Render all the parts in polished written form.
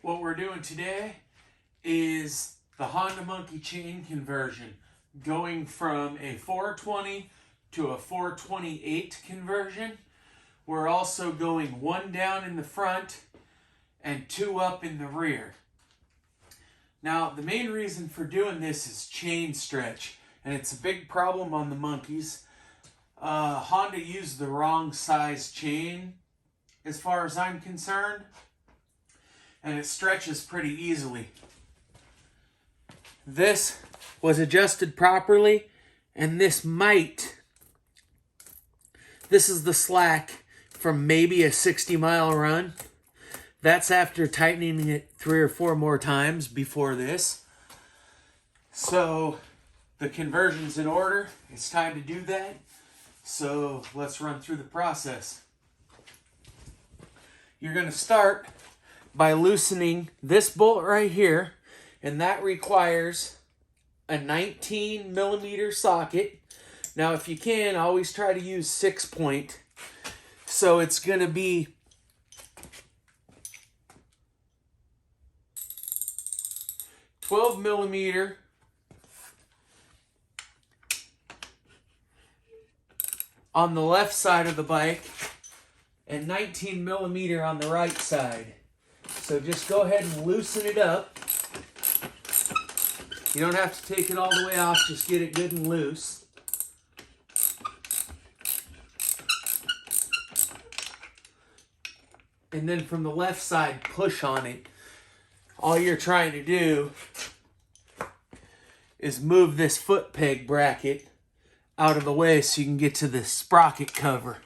What we're doing today is the Honda Monkey chain conversion, going from a 420 to a 428 conversion. We're also going one down in the front and two up in the rear. Now, the main reason for doing this is chain stretch, and it's a big problem on the Monkeys. Honda used the wrong size chain as far as I'm concerned, and it stretches pretty easily. This was adjusted properly, and this is the slack from maybe a 60-mile run. That's after tightening it 3 or 4 more times before this. So the conversion's in order. It's time to do that. So let's run through the process. You're going to start by loosening this bolt right here, and that requires a 19mm socket. Now, if you can, always try to use 6-point. So it's going to be $12mm on the left side of the bike and 19mm on the right side. So just go ahead and loosen it up. You don't have to take it all the way off, just get it good and loose. And then from the left side, push on it. All you're trying to do is move this foot peg bracket out of the way so you can get to the sprocket cover.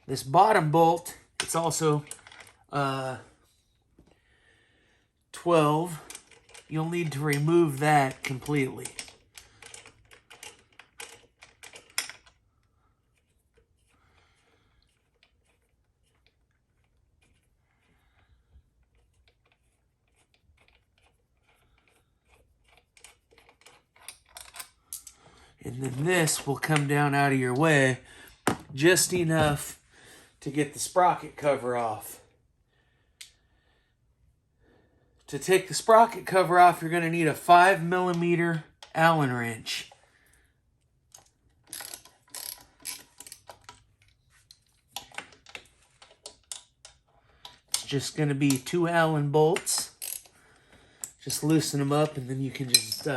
This bottom bolt, it's also 12. You'll need to remove that completely. And then this will come down out of your way just enough to get the sprocket cover off. To take the sprocket cover off, you're going to need a 5mm Allen wrench. It's just going to be 2 Allen bolts. Just loosen them up, and then you can just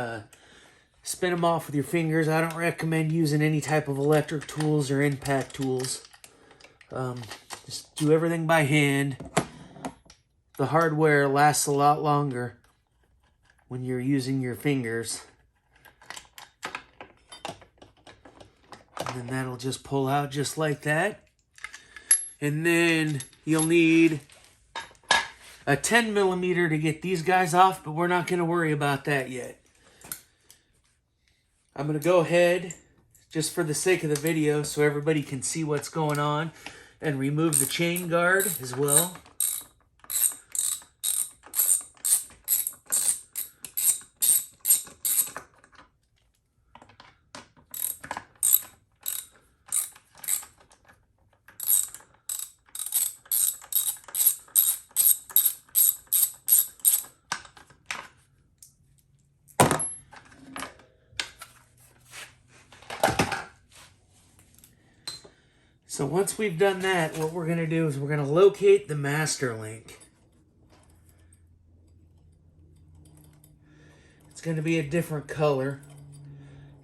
spin them off with your fingers. I don't recommend using any type of electric tools or impact tools. Just do everything by hand. The hardware lasts a lot longer when you're using your fingers. And then that'll just pull out just like that. And then you'll need a 10mm to get these guys off, but we're not going to worry about that yet. I'm going to go ahead, just for the sake of the video, so everybody can see what's going on, and remove the chain guard as well. So once we've done that, what we're going to do is we're going to locate the master link. It's going to be a different color.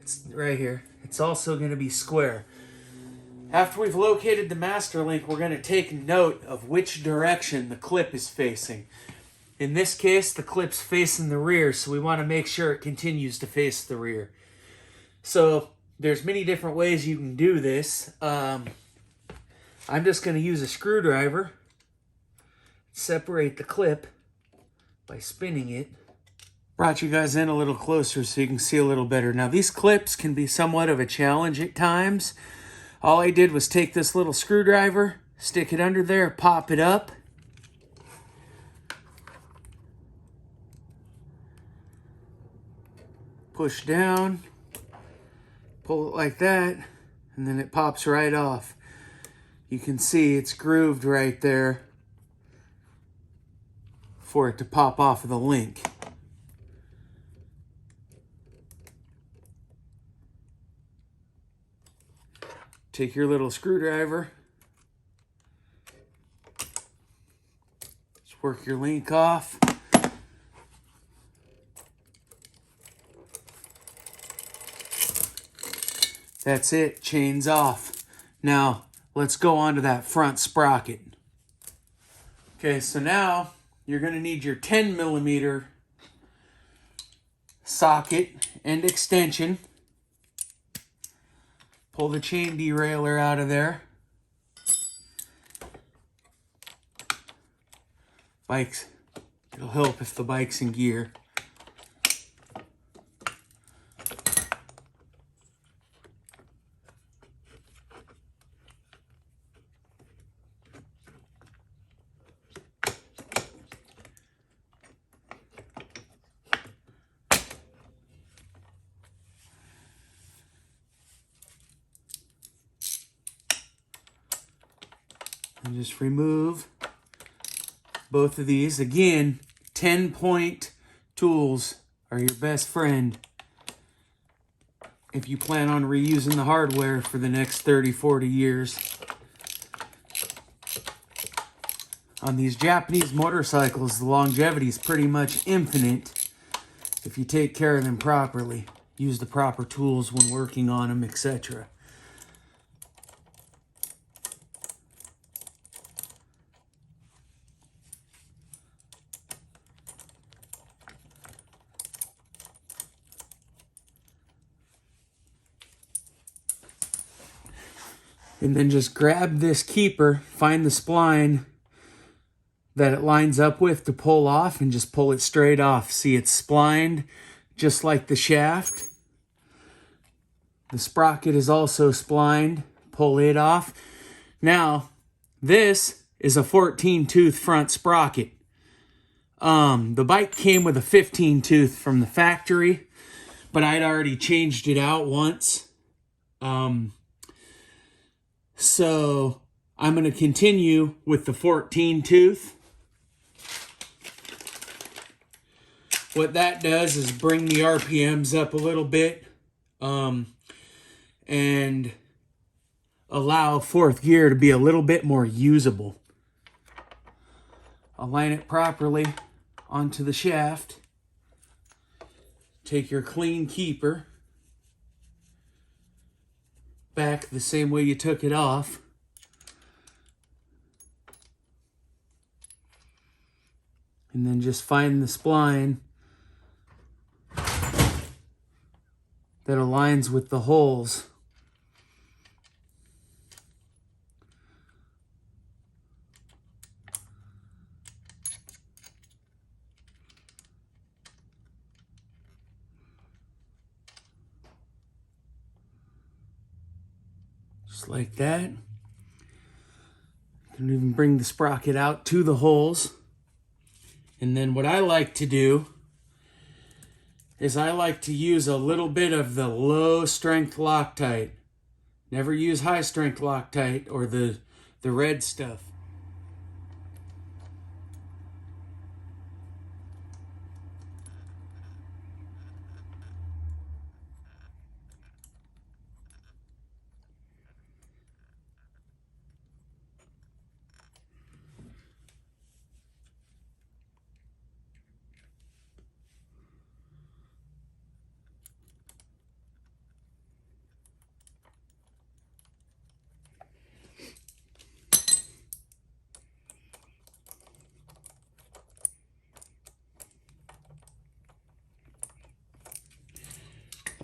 It's right here. It's also going to be square. After we've located the master link, we're going to take note of which direction the clip is facing. In this case, the clip's facing the rear, so we want to make sure it continues to face the rear. So there's many different ways you can do this. I'm just going to use a screwdriver, separate the clip by spinning it. Brought you guys in a little closer so you can see a little better. Now, these clips can be somewhat of a challenge at times. All I did was take this little screwdriver, stick it under there, pop it up. Push down, pull it like that, and then it pops right off. You can see it's grooved right there. for it to pop off of the link. Take your little screwdriver. Just work your link off. That's it, chain's off. Now, let's go on to that front sprocket. Okay, so now you're gonna need your 10mm socket and extension. Pull the chain derailleur out of there. Bikes, it'll help if the bike's in gear. And just remove both of these. Again, 10-point tools are your best friend if you plan on reusing the hardware for the next 30, 40 years. On these Japanese motorcycles, the longevity is pretty much infinite if you take care of them properly. Use the proper tools when working on them, etc. And then just grab this keeper, find the spline that it lines up with to pull off, and just pull it straight off. See, it's splined just like the shaft. The sprocket is also splined. Pull it off. Now, this is a 14-tooth front sprocket. The bike came with a 15-tooth from the factory, but I'd already changed it out once. So I'm going to continue with the 14-tooth. What that does is bring the RPMs up a little bit and allow fourth gear to be a little bit more usable. Align it properly onto the shaft. Take your clean keeper back the same way you took it off. And then just find the spline that aligns with the holes. Just like that. You can even bring the sprocket out to the holes. And then what I like to do is I like to use a little bit of the low strength Loctite. Never use high strength Loctite or the red stuff.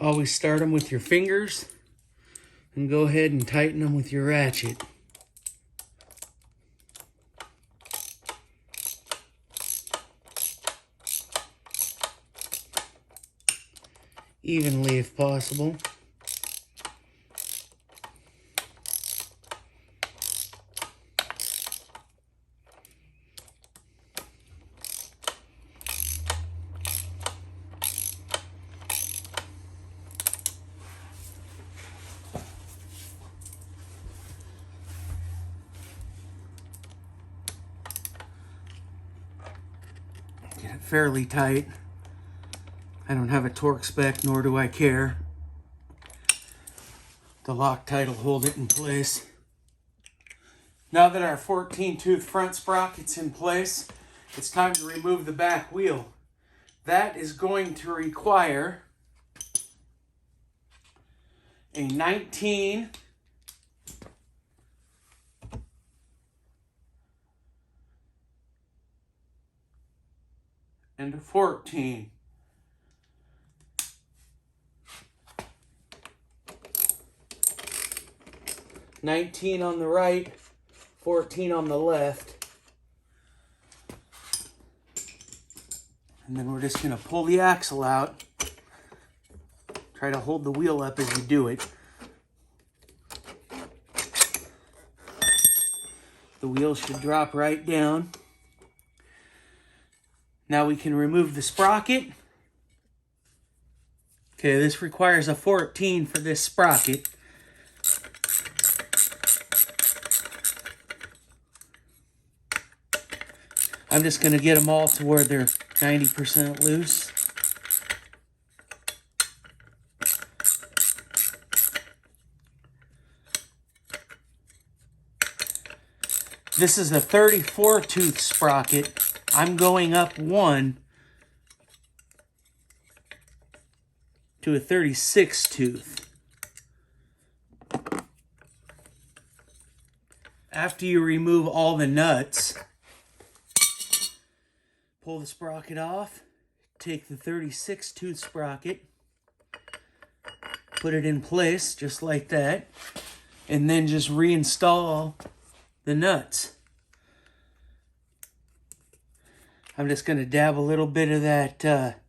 Always start them with your fingers and go ahead and tighten them with your ratchet. Evenly if possible. fairly tight. I don't have a torque spec, nor do I care. The Loctite will hold it in place. Now that our 14-tooth front sprocket's in place, it's time to remove the back wheel. That is going to require a 19 and a 14. $19 on the right, $14 on the left. And then we're just going to pull the axle out. Try to hold the wheel up as you do it. The wheel should drop right down. Now we can remove the sprocket. Okay, this requires a 14 for this sprocket. I'm just going to get them all to where they're 90% loose. This is a 34-tooth sprocket. I'm going up one to a 36-tooth. After you remove all the nuts, pull the sprocket off, take the 36-tooth sprocket, put it in place just like that, and then just reinstall the nuts. I'm just going to dab a little bit of that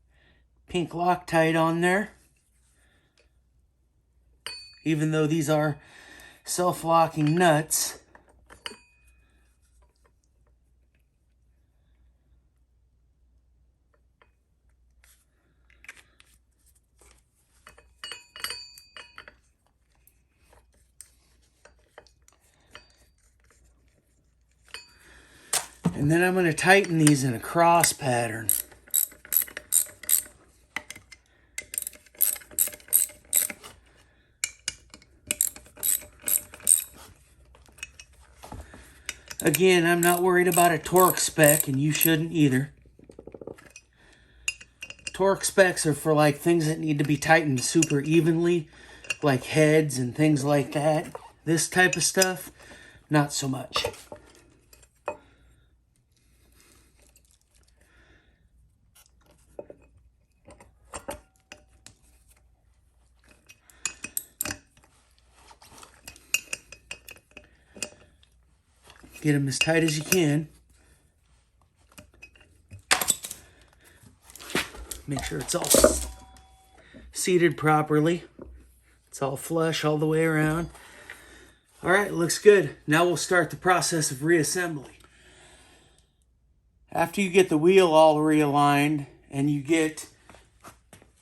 pink Loctite on there. Even though these are self-locking nuts, and then I'm going to tighten these in a cross pattern. Again, I'm not worried about a torque spec, and you shouldn't either. Torque specs are for like things that need to be tightened super evenly, like heads and things like that. This type of stuff, not so much. Get them as tight as you can. Make sure it's all seated properly. It's all flush all the way around. All right, looks good. Now we'll start the process of reassembly. After you get the wheel all realigned and you get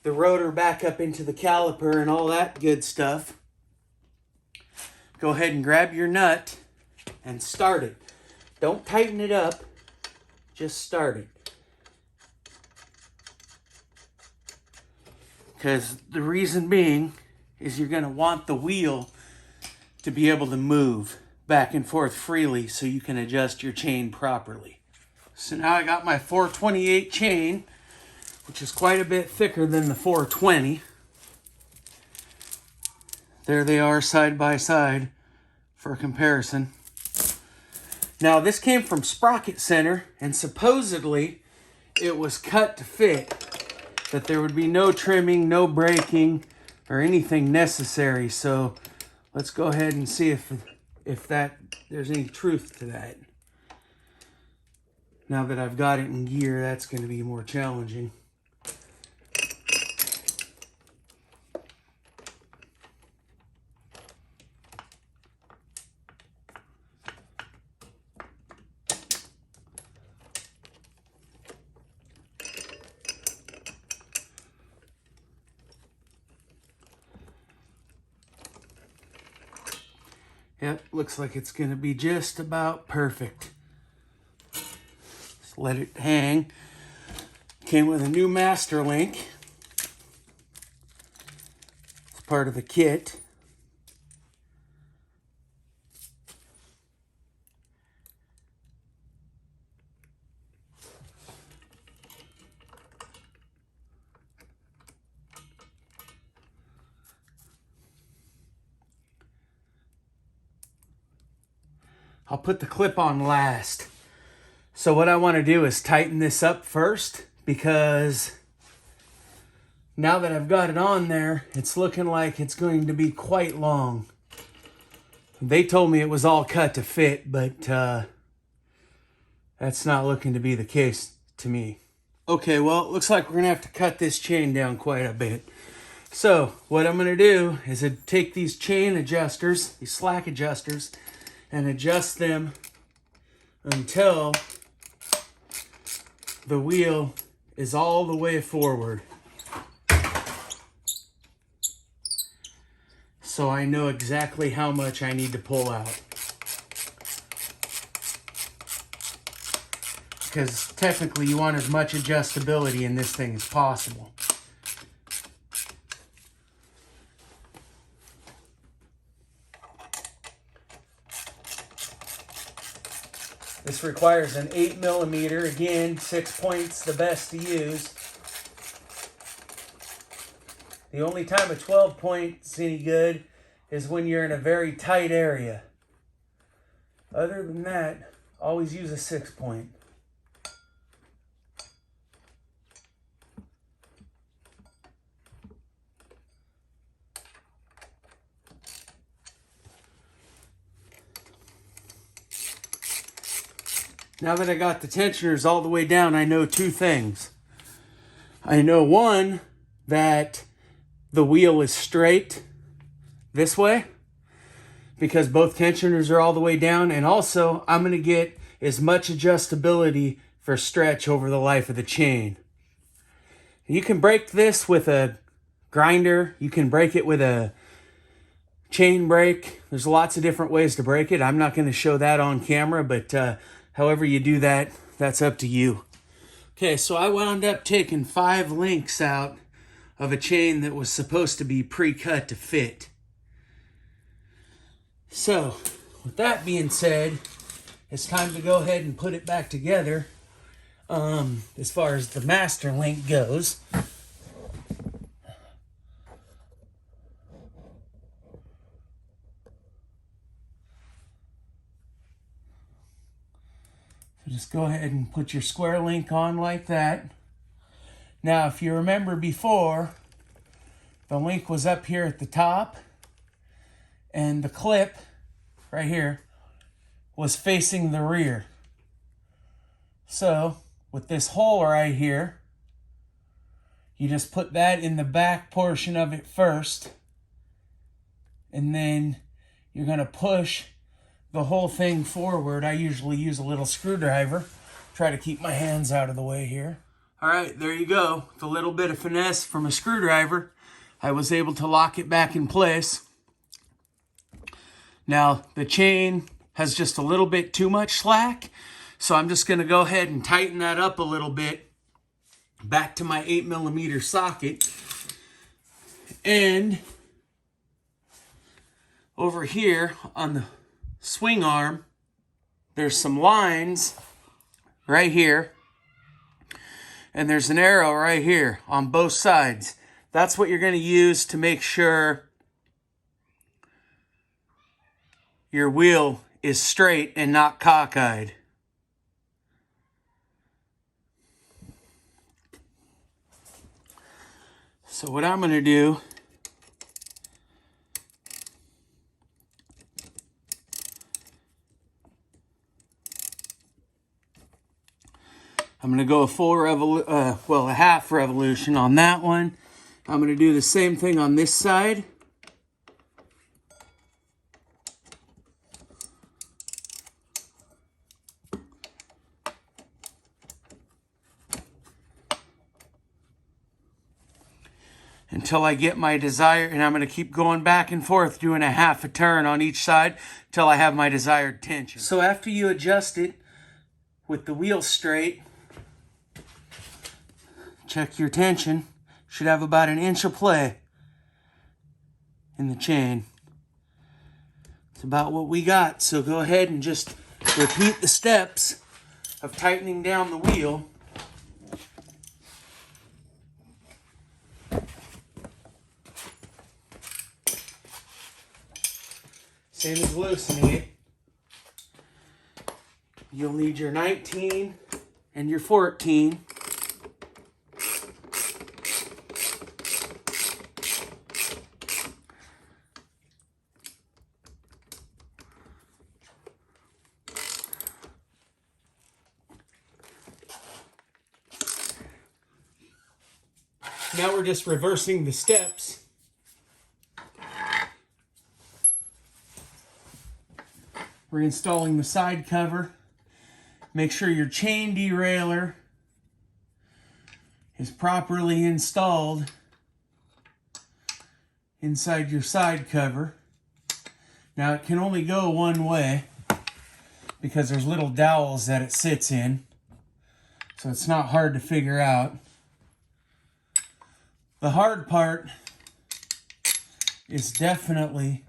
the rotor back up into the caliper and all that good stuff, go ahead and grab your nut and start it. Don't tighten it up, just start it. Because the reason being is you're going to want the wheel to be able to move back and forth freely so you can adjust your chain properly. So now I got my 428 chain, which is quite a bit thicker than the 420. There they are side by side for comparison. Now this came from Sprocket Center, and supposedly it was cut to fit, that there would be no trimming, no braking, or anything necessary. So let's go ahead and see if there's any truth to that. Now that I've got it in gear, that's going to be more challenging. Yep, looks like it's going to be just about perfect. Just let it hang. Came with a new master link. It's part of the kit. I'll put the clip on last. So what I want to do is tighten this up first, because now that I've got it on there, it's looking like it's going to be quite long. They told me it was all cut to fit, but that's not looking to be the case to me. Okay, well, it looks like we're going to have to cut this chain down quite a bit. So what I'm going to do is take these chain adjusters, these slack adjusters, and adjust them until the wheel is all the way forward. So I know exactly how much I need to pull out. Because technically you want as much adjustability in this thing as possible. This requires an 8mm, again, 6 points, the best to use. The only time a 12 point's any good is when you're in a very tight area. Other than that, always use a 6 point. Now that I got the tensioners all the way down, I know two things. I know, one, that the wheel is straight this way because both tensioners are all the way down, and also I'm going to get as much adjustability for stretch over the life of the chain. You can break this with a grinder. You can break it with a chain break. There's lots of different ways to break it. I'm not going to show that on camera, but however you do that, that's up to you. Okay, so I wound up taking 5 links out of a chain that was supposed to be pre-cut to fit. So, with that being said, it's time to go ahead and put it back together as far as the master link goes. Just go ahead and put your square link on like that. Now, if you remember before, the link was up here at the top, and the clip right here was facing the rear. So, with this hole right here, you just put that in the back portion of it first, and then you're going to push the whole thing forward. I usually use a little screwdriver. Try to keep my hands out of the way here. All right, there you go. With a little bit of finesse from a screwdriver, I was able to lock it back in place. Now, the chain has just a little bit too much slack, so I'm just going to go ahead and tighten that up a little bit back to my 8mm socket. And over here on the swing arm, there's some lines right here, and there's an arrow right here on both sides. That's what you're going to use to make sure your wheel is straight and not cockeyed. So what I'm going to do, I'm going to go a full a half revolution on that one. I'm going to do the same thing on this side. Until I get my desired, and I'm going to keep going back and forth doing a half a turn on each side till I have my desired tension. So after you adjust it with the wheel straight, check your tension. Should have about 1 inch of play in the chain. It's about what we got. So go ahead and just repeat the steps of tightening down the wheel. Same as loosening it. You'll need your 19 and your 14. Now we're just reversing the steps. Reinstalling the side cover. Make sure your chain derailleur is properly installed inside your side cover. Now it can only go one way because there's little dowels that it sits in, so it's not hard to figure out. The hard part is definitely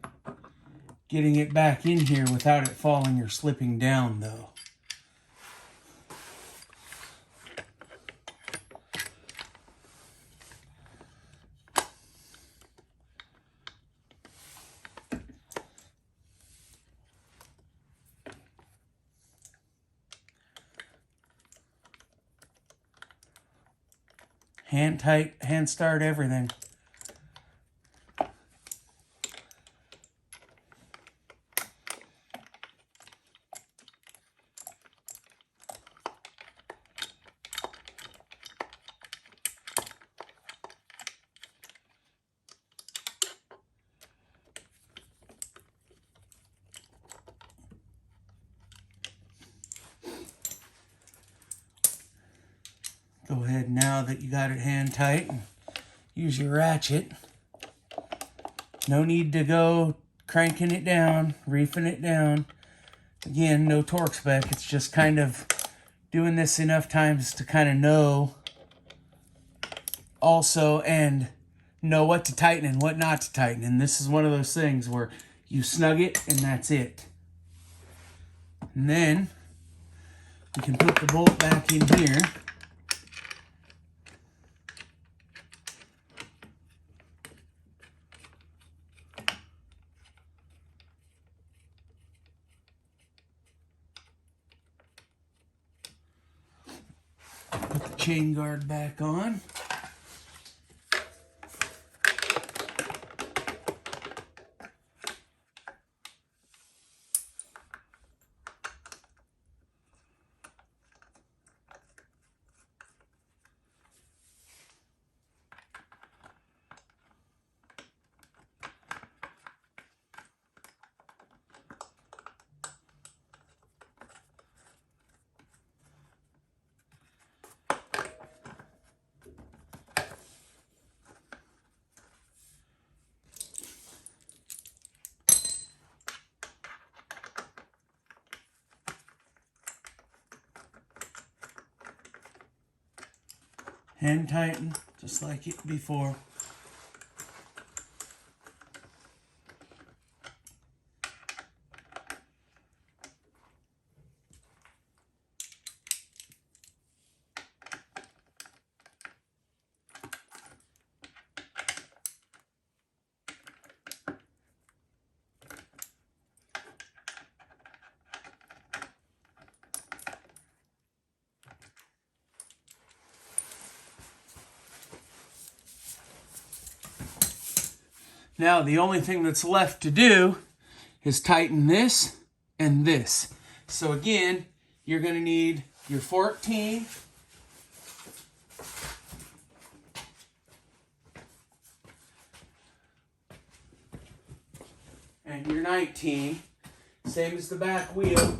getting it back in here without it falling or slipping down, though. Hand tight, hand start, everything. Go ahead now that you got it hand tight and use your ratchet. No need to go cranking it down, reefing it down. Again, no torque spec. It's just kind of doing this enough times to kind of know also and know what to tighten and what not to tighten. And this is one of those things where you snug it and that's it. And then you can put the bolt back in here. Put the chain guard back on. Hand tighten, just like it before. Now the only thing that's left to do is tighten this and this. So again, you're going to need your 14 and your 19, same as the back wheel.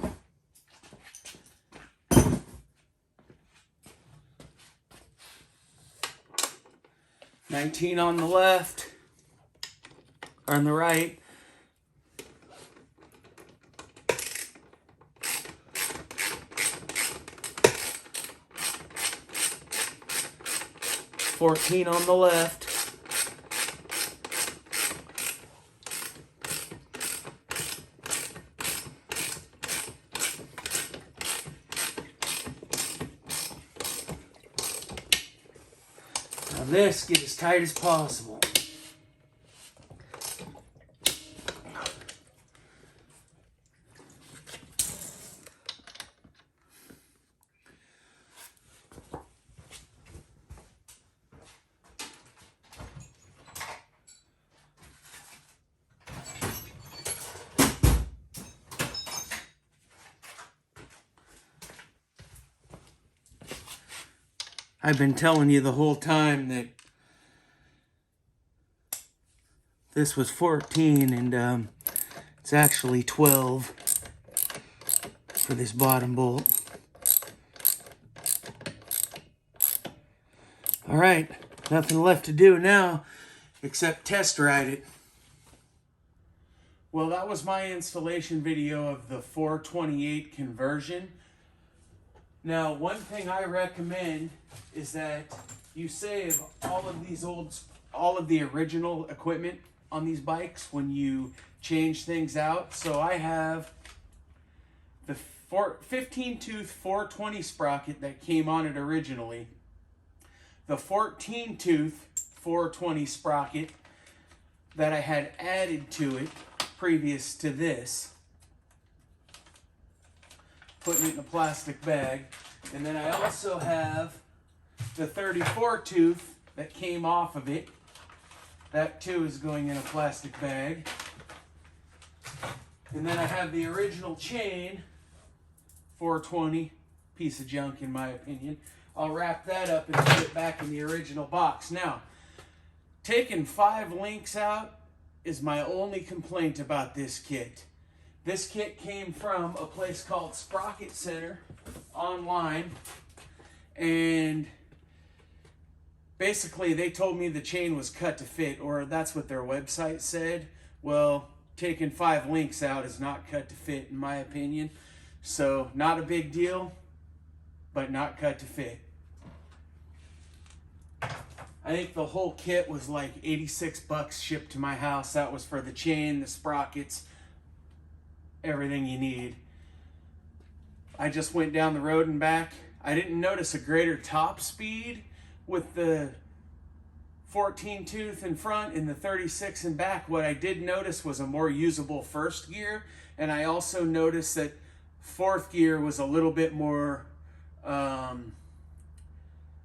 $19 on the left. On the right. 14 on the left. Now this, get as tight as possible. I've been telling you the whole time that this was 14 and it's actually 12 for this bottom bolt. All right, nothing left to do now except test ride it. Well, that was my installation video of the 428 conversion. Now, one thing I recommend is that you save all of the original equipment on these bikes when you change things out. So I have the 15-tooth 420 sprocket that came on it originally, the 14-tooth 420 sprocket that I had added to it previous to this, putting it in a plastic bag. And then I also have the 34 tooth that came off of it. That too is going in a plastic bag. And then I have the original chain, 420, piece of junk in my opinion. I'll wrap that up and put it back in the original box. Now, taking 5 links out is my only complaint about this kit. This kit came from a place called Sprocket Center online, and basically they told me the chain was cut to fit, or that's what their website said. Well, taking 5 links out is not cut to fit in my opinion. So not a big deal, but not cut to fit. I think the whole kit was like 86 bucks shipped to my house. That was for the chain, the sprockets, everything you need. I just went down the road and back. I didn't notice a greater top speed with the 14 tooth in front and the 36 in back. What I did notice was a more usable first gear, and I also noticed that fourth gear was a little bit more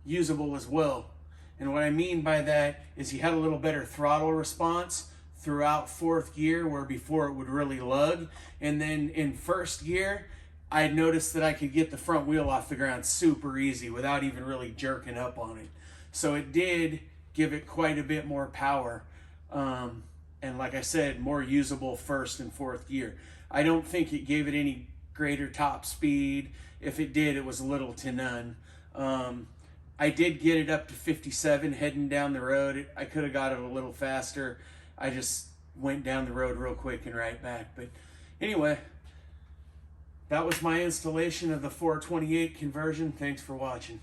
usable as well. And what I mean by that is you had a little better throttle response throughout fourth gear, where before it would really lug. And then in first gear, I noticed that I could get the front wheel off the ground super easy without even really jerking up on it. So it did give it quite a bit more power. And like I said, more usable first and fourth gear. I don't think it gave it any greater top speed. If it did, it was little to none. I did get it up to 57 heading down the road. I could have got it a little faster. I just went down the road real quick and right back. But anyway, that was my installation of the 428 conversion. Thanks for watching.